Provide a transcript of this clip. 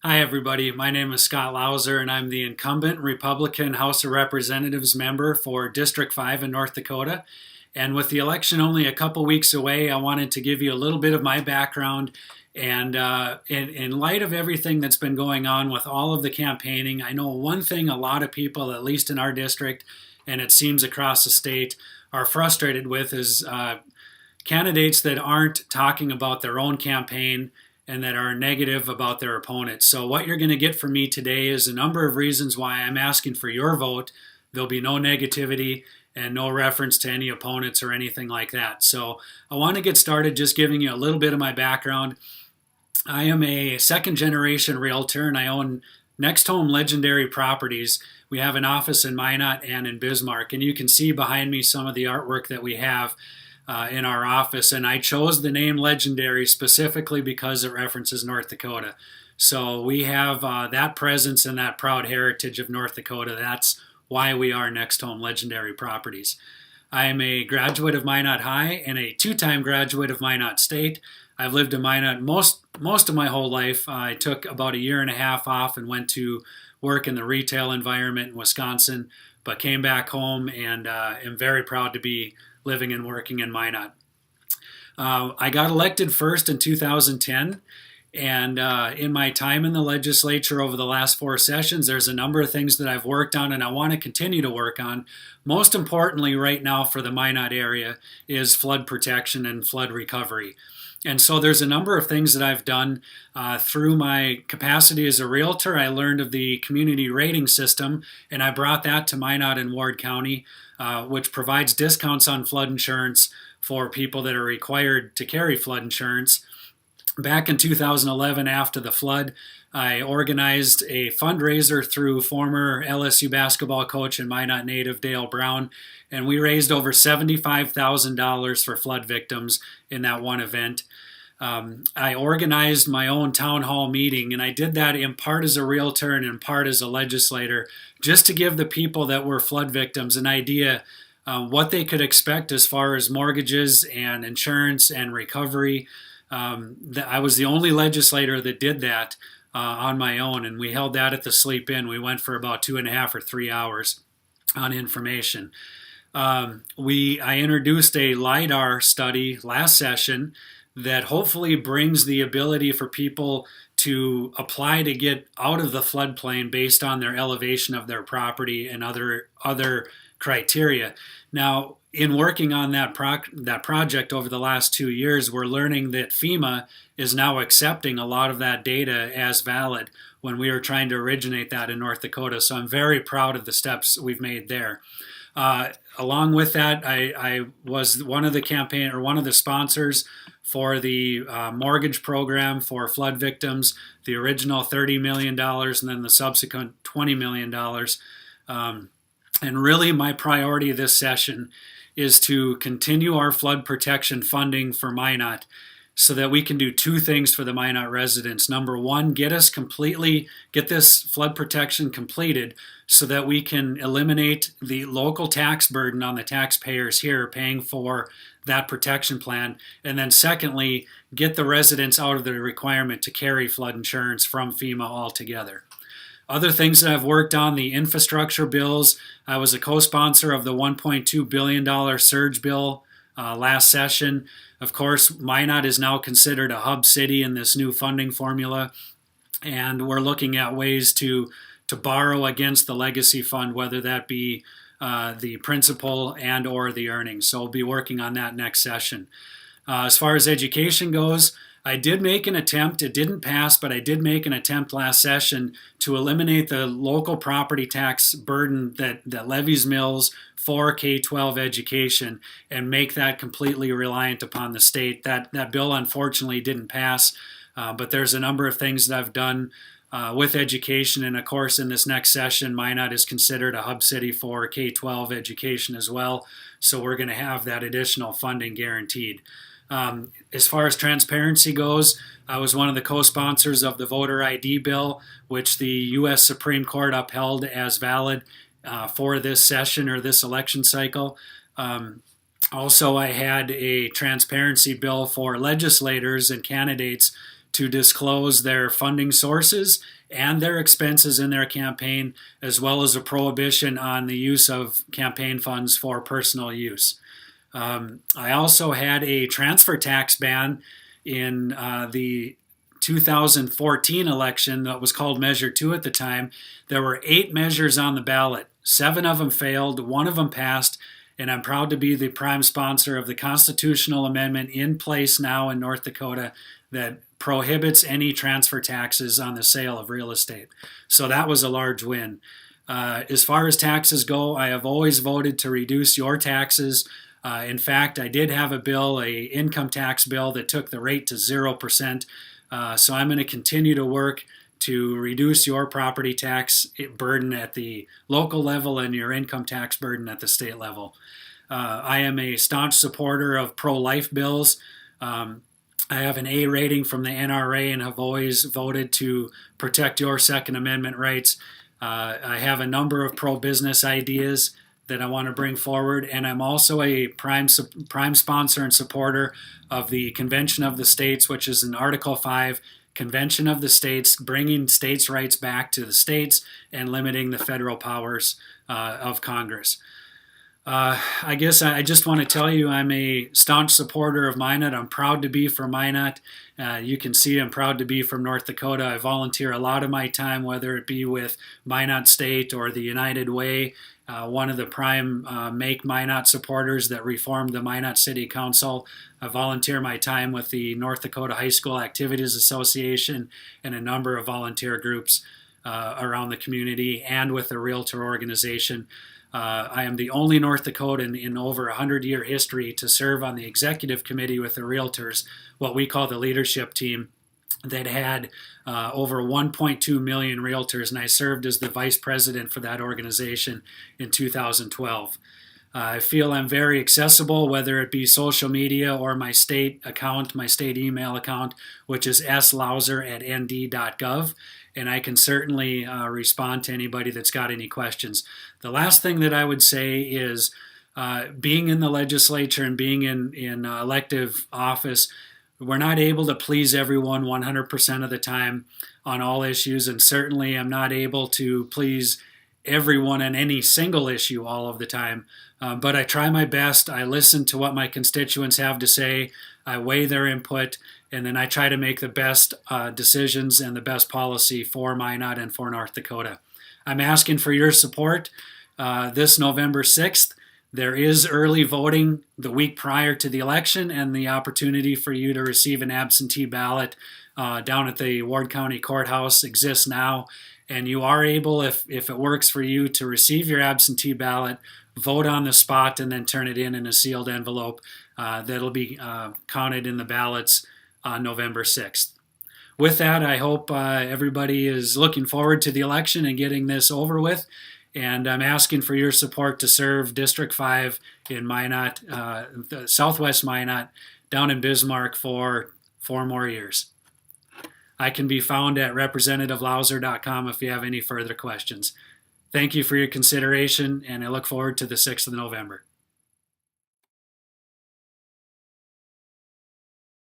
Hi, everybody. My name is Scott Louser, and I'm the incumbent Republican House of Representatives member for District 5 in North Dakota. And with the election only a couple weeks away, I wanted to give you a little bit of my background. And in light of everything that's been going on with all of the campaigning, I know one thing a lot of people, at least in our district, and it seems across the state, are frustrated with is candidates that aren't talking about their own campaign and that are negative about their opponents. So, what you're going to get from me today is a number of reasons why I'm asking for your vote. There'll be no negativity and no reference to any opponents or anything like that. So, I want to get started just giving you a little bit of my background. I am a second generation realtor and I own Next Home Legendary Properties. We have an office in Minot and in Bismarck, and you can see behind me some of the artwork that we have in our office, and I chose the name Legendary specifically because it references North Dakota. So we have that presence and that proud heritage of North Dakota. That's why we are Next Home Legendary Properties. I am a graduate of Minot High and a two-time graduate of Minot State. I've lived in Minot most of my whole life. I took about a year and a half off and went to work in the retail environment in Wisconsin, but came back home and am very proud to be living and working in Minot. I got elected first in 2010, and in my time in the legislature over the last four sessions, there's a number of things that I've worked on and I want to continue to work on. Most importantly, right now for the Minot area is flood protection and flood recovery. And so there's a number of things that I've done through my capacity as a realtor. I learned of the community rating system, and I brought that to Minot and Ward County, which provides discounts on flood insurance for people that are required to carry flood insurance. Back in 2011, after the flood, I organized a fundraiser through former LSU basketball coach and Minot native Dale Brown, and we raised over $75,000 for flood victims in that one event. I organized my own town hall meeting, and I did that in part as a realtor and in part as a legislator, just to give the people that were flood victims an idea what they could expect as far as mortgages and insurance and recovery. I was the only legislator that did that on my own, and we held that at the Sleep Inn. We went for about 2.5 or 3 hours on information. I introduced a LIDAR study last session that hopefully brings the ability for people to apply to get out of the floodplain based on their elevation of their property and other criteria. Now, in working on that project over the last 2 years, we're learning that FEMA is now accepting a lot of that data as valid when we were trying to originate that in North Dakota. So I'm very proud of the steps we've made there. Along with that, I was one of the sponsors for the mortgage program for flood victims, the original $30 million and then the subsequent $20 million. And really my priority this session is to continue our flood protection funding for Minot so that we can do two things for the Minot residents. Number one, get this flood protection completed so that we can eliminate the local tax burden on the taxpayers here paying for that protection plan. And then secondly, get the residents out of the requirement to carry flood insurance from FEMA altogether. Other things that I've worked on, the infrastructure bills. I was a co-sponsor of the $1.2 billion surge bill last session. Of course, Minot is now considered a hub city in this new funding formula, and we're looking at ways to borrow against the legacy fund, whether that be the principal and or the earnings. So we'll be working on that next session. As far as education goes, I did make an attempt. It didn't pass, but I did make an attempt last session to eliminate the local property tax burden that levies mills for K-12 education and make that completely reliant upon the state. That bill unfortunately didn't pass, but there's a number of things that I've done with education. And of course, in this next session, Minot is considered a hub city for K-12 education as well. So we're going to have that additional funding guaranteed. As far as transparency goes, I was one of the co-sponsors of the voter ID bill, which the U.S. Supreme Court upheld as valid for this session or this election cycle. Also, I had a transparency bill for legislators and candidates to disclose their funding sources and their expenses in their campaign, as well as a prohibition on the use of campaign funds for personal use. I also had a transfer tax ban in the 2014 election that was called Measure 2 at the time. There were 8 measures on the ballot. 7 of them failed, 1 of them passed, and I'm proud to be the prime sponsor of the constitutional amendment in place now in North Dakota that prohibits any transfer taxes on the sale of real estate. So that was a large win. As far as taxes go, I have always voted to reduce your taxes. In fact, I did have a bill, an income tax bill that took the rate to 0%. So I'm going to continue to work to reduce your property tax burden at the local level and your income tax burden at the state level. I am a staunch supporter of pro-life bills. I have an A rating from the NRA and have always voted to protect your Second Amendment rights. I have a number of pro-business ideas that I want to bring forward, and I'm also a prime sponsor and supporter of the Convention of the States, which is an Article 5 Convention of the States, bringing states' rights back to the states and limiting the federal powers of Congress. I guess I just want to tell you I'm a staunch supporter of Minot. I'm proud to be from Minot. You can see I'm proud to be from North Dakota. I volunteer a lot of my time, whether it be with Minot State or the United Way, one of the prime Make Minot supporters that reformed the Minot City Council. I volunteer my time with the North Dakota High School Activities Association and a number of volunteer groups around the community, and with the Realtor organization. I am the only North Dakotan in over 100-year history to serve on the executive committee with the Realtors, what we call the leadership team, that had over 1.2 million Realtors, and I served as the vice president for that organization in 2012. I feel I'm very accessible, whether it be social media or my state account, my state email account, which is slauser@nd.gov. And I can certainly respond to anybody that's got any questions. The last thing that I would say is being in the legislature and being in elective office, we're not able to please everyone 100% of the time on all issues, and certainly I'm not able to please everyone on any single issue all of the time. But I try my best. I listen to what my constituents have to say. I weigh their input, and then I try to make the best decisions and the best policy for Minot and for North Dakota. I'm asking for your support this November 6th. There is early voting the week prior to the election, and the opportunity for you to receive an absentee ballot down at the Ward County Courthouse exists now. And you are able, if it works for you, to receive your absentee ballot, vote on the spot, and then turn it in a sealed envelope that'll be counted in the ballots on November 6th. With that, I hope everybody is looking forward to the election and getting this over with. And I'm asking for your support to serve District 5 in Minot, Southwest Minot, down in Bismarck for 4 more years. I can be found at representativelouser.com if you have any further questions. Thank you for your consideration, and I look forward to the 6th of November.